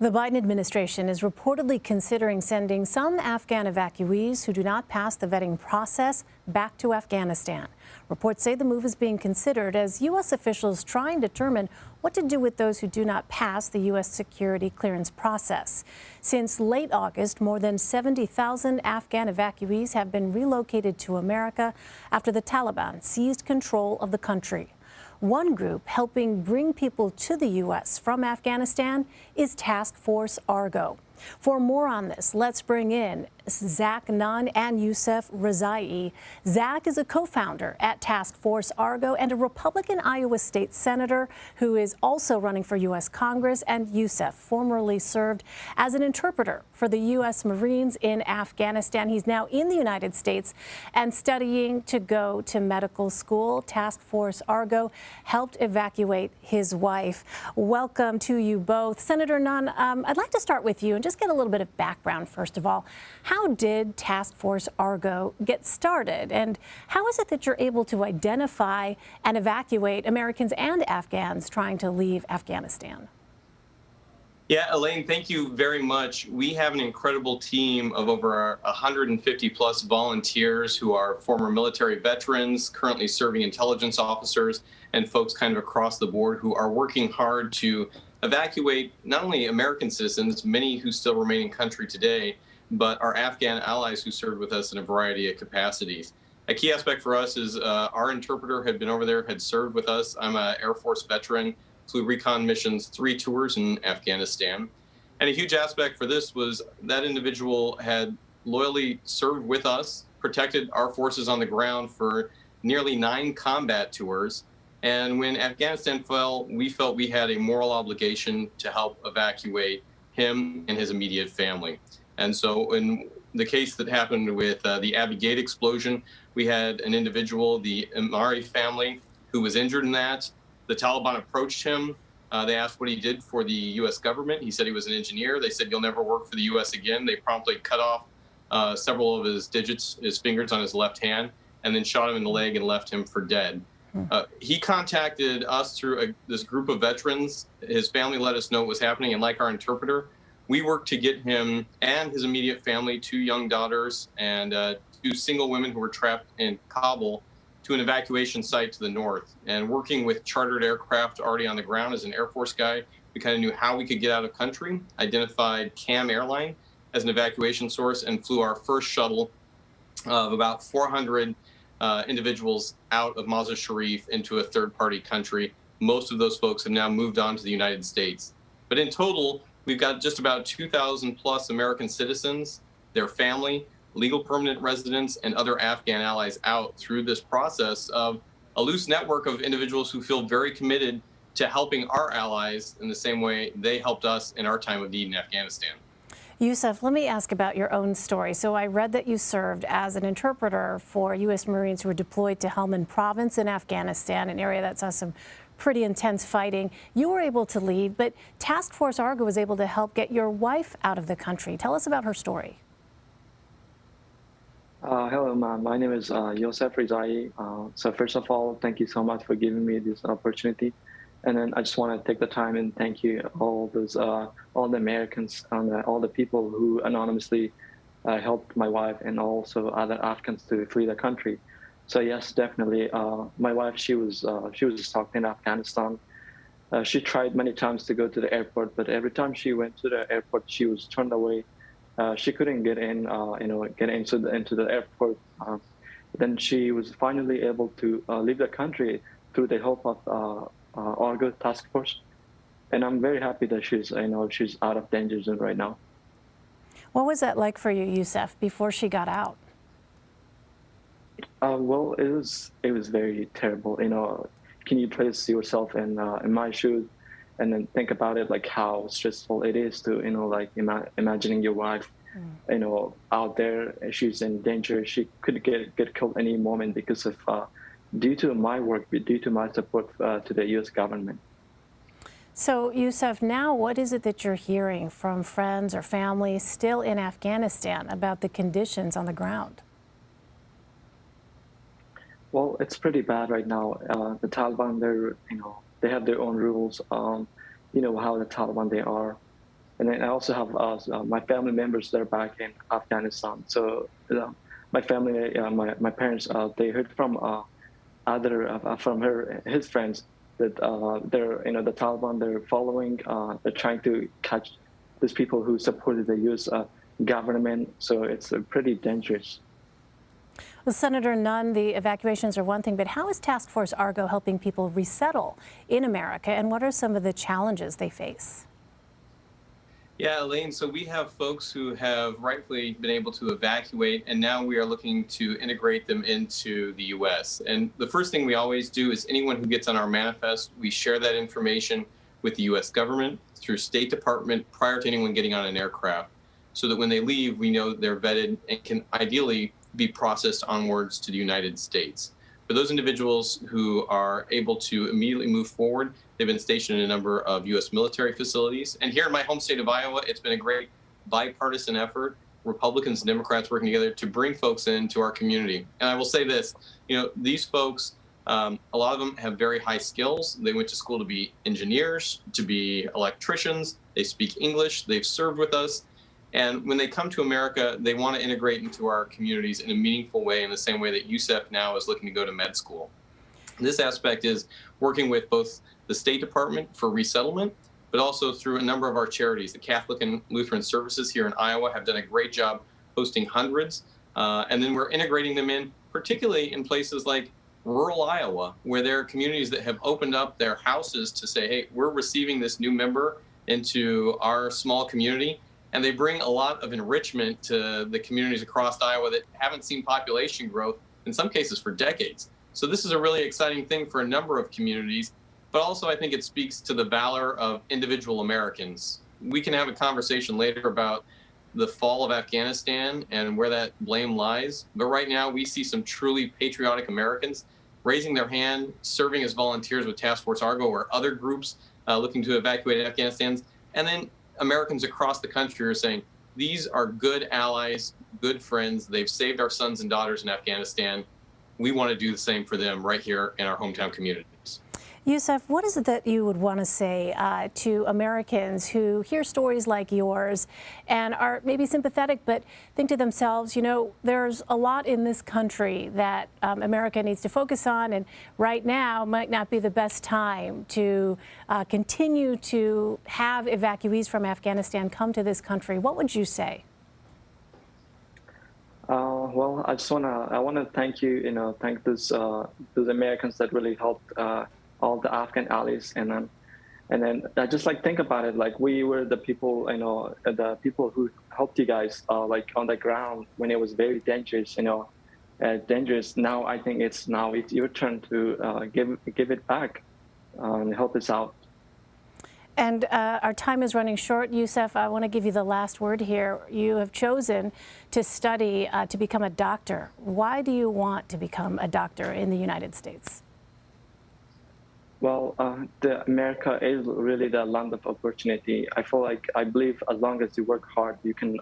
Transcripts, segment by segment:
The Biden administration is reportedly considering sending some Afghan evacuees who do not pass the vetting process back to Afghanistan. Reports say the move is being considered as U.S. officials try and determine what to do with those who do not pass the U.S. security clearance process. Since late August, more than 70,000 Afghan evacuees have been relocated to America after the Taliban seized control of the country. One group helping bring people to the U.S. from Afghanistan is Task Force Argo. For more on this, let's bring in Zach Nunn and Yousef Rezai. Zach is a co-founder at Task Force Argo and a Republican Iowa State Senator who is also running for U.S. Congress, and Yusef formerly served as an interpreter for the U.S. Marines in Afghanistan. He's now in the United States and studying to go to medical school. Task Force Argo helped evacuate his wife. Welcome to you both. Senator Nunn, I'd like to start with you and just get a little bit of background, first of all. How did Task Force Argo get started, and how is it that you're able to identify and evacuate Americans and Afghans trying to leave Afghanistan? Yeah, Elaine, thank you very much. We have an incredible team of over 150 plus volunteers who are former military veterans, currently serving intelligence officers, and folks kind of across the board who are working hard to evacuate not only American citizens, many who still remain in country today, but our Afghan allies who served with us in a variety of capacities. A key aspect for us is our interpreter had been over there, had served with us. I'm an Air Force veteran, flew recon missions, 3 tours in Afghanistan. And a huge aspect for this was that individual had loyally served with us, protected our forces on the ground for nearly 9 combat tours. And when Afghanistan fell, we felt we had a moral obligation to help evacuate him and his immediate family. And so in the case that happened with the Abbey Gate explosion, we had an individual, the Amari family, who was injured in that. The Taliban approached him. They asked what he did for the U.S. government. He said he was an engineer. They said, "You'll never work for the U.S. again." They promptly cut off several of his digits, his fingers on his left hand, and then shot him in the leg and left him for dead. He contacted us through this group of veterans. His family let us know what was happening, and like our interpreter, we worked to get him and his immediate family, 2 young daughters and 2 single women who were trapped in Kabul, to an evacuation site to the north. And working with chartered aircraft already on the ground as an Air Force guy, we kind of knew how we could get out of country, identified CAM Airline as an evacuation source, and flew our first shuttle of about 400 individuals out of Mazar Sharif into a third-party country. Most of those folks have now moved on to the United States. But in total, we've got just about 2,000 plus American citizens, their family, legal permanent residents, and other Afghan allies out through this process of a loose network of individuals who feel very committed to helping our allies in the same way they helped us in our time of need in Afghanistan. Yusef, let me ask about your own story. So I read that you served as an interpreter for U.S. Marines who were deployed to Helmand Province in Afghanistan, an area that saw some pretty intense fighting. You were able to leave, but Task Force Argo was able to help get your wife out of the country. Tell us about her story. Hello, my name is Yousef Rezai. So first of all, thank you so much for giving me this opportunity. And then I just want to take the time and thank you all the Americans and all the people who anonymously helped my wife and also other Afghans to flee the country. So yes, definitely. My wife, she was stuck in Afghanistan. She tried many times to go to the airport, but every time she went to the airport, she was turned away. She couldn't get in, get into the airport. Then she was finally able to leave the country through the help of Argo Task Force, and I'm very happy that she's out of danger zone right now. What was that like for you, Yusef, before she got out? Well, it was very terrible. Can you place yourself in my shoes, and then think about it, like how stressful it is to imagining your wife, out there. She's in danger. She could get killed any moment because of due to my work, due to my support to the U.S. government. So, Yusef, now what is it that you're hearing from friends or family still in Afghanistan about the conditions on the ground? Well, it's pretty bad right now. The Taliban, they have their own rules. You know how the Taliban they are. And then I also have my family members that are back in Afghanistan. So my family, my parents, they heard from his friends that they're, the Taliban, they're following, they're trying to catch these people who supported the U.S. Government. So it's pretty dangerous. Well, Senator Nunn, the evacuations are one thing, but how is Task Force Argo helping people resettle in America, and what are some of the challenges they face? Yeah, Elaine, so we have folks who have rightfully been able to evacuate, and now we are looking to integrate them into the U.S. And the first thing we always do is anyone who gets on our manifest, we share that information with the U.S. government through State Department prior to anyone getting on an aircraft, so that when they leave, we know that they're vetted and can ideally be processed onwards to the United States. For those individuals who are able to immediately move forward, they've been stationed in a number of U.S. military facilities. And here in my home state of Iowa, it's been a great bipartisan effort, Republicans and Democrats working together to bring folks into our community. And I will say this, these folks, a lot of them have very high skills. They went to school to be engineers, to be electricians. They speak English. They've served with us. And when they come to America, they want to integrate into our communities in a meaningful way, in the same way that Yusef now is looking to go to med school. This aspect is working with both the State Department for resettlement, but also through a number of our charities. The Catholic and Lutheran services here in Iowa have done a great job hosting hundreds. And then we're integrating them in, particularly in places like rural Iowa, where there are communities that have opened up their houses to say, hey, we're receiving this new member into our small community. And they bring a lot of enrichment to the communities across Iowa that haven't seen population growth, in some cases, for decades. So this is a really exciting thing for a number of communities, but also I think it speaks to the valor of individual Americans. We can have a conversation later about the fall of Afghanistan and where that blame lies. But right now we see some truly patriotic Americans raising their hand, serving as volunteers with Task Force Argo or other groups looking to evacuate Afghanistan. And then Americans across the country are saying, these are good allies, good friends. They've saved our sons and daughters in Afghanistan. We want to do the same for them right here in our hometown communities. Yusef, what is it that you would want to say to Americans who hear stories like yours and are maybe sympathetic, but think to themselves, there's a lot in this country that America needs to focus on, and right now might not be the best time to continue to have evacuees from Afghanistan come to this country. What would you say? Well, I want to thank you, thank those Americans that really helped all the Afghan allies, and then I just think about it, like we were the people, the people who helped you guys, like on the ground when it was very dangerous, dangerous. Now I think it's your turn to give it back and help us out. And our time is running short. Yusef, I want to give you the last word here. You have chosen to study to become a doctor. Why do you want to become a doctor in the United States? Well, America is really the land of opportunity. I believe as long as you work hard, you can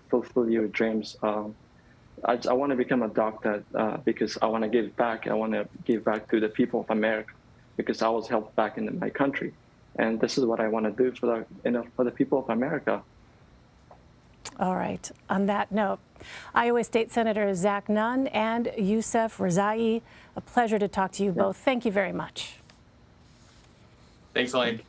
fulfill your dreams. I want to become a doctor because I want to give back. I want to give back to the people of America because I was helped back in my country, and this is what I want to do for the people of America. All right. On that note, Iowa State Senator Zach Nunn and Yousef Rezai, a pleasure to talk to you both. Thank you very much. Thanks, Elaine.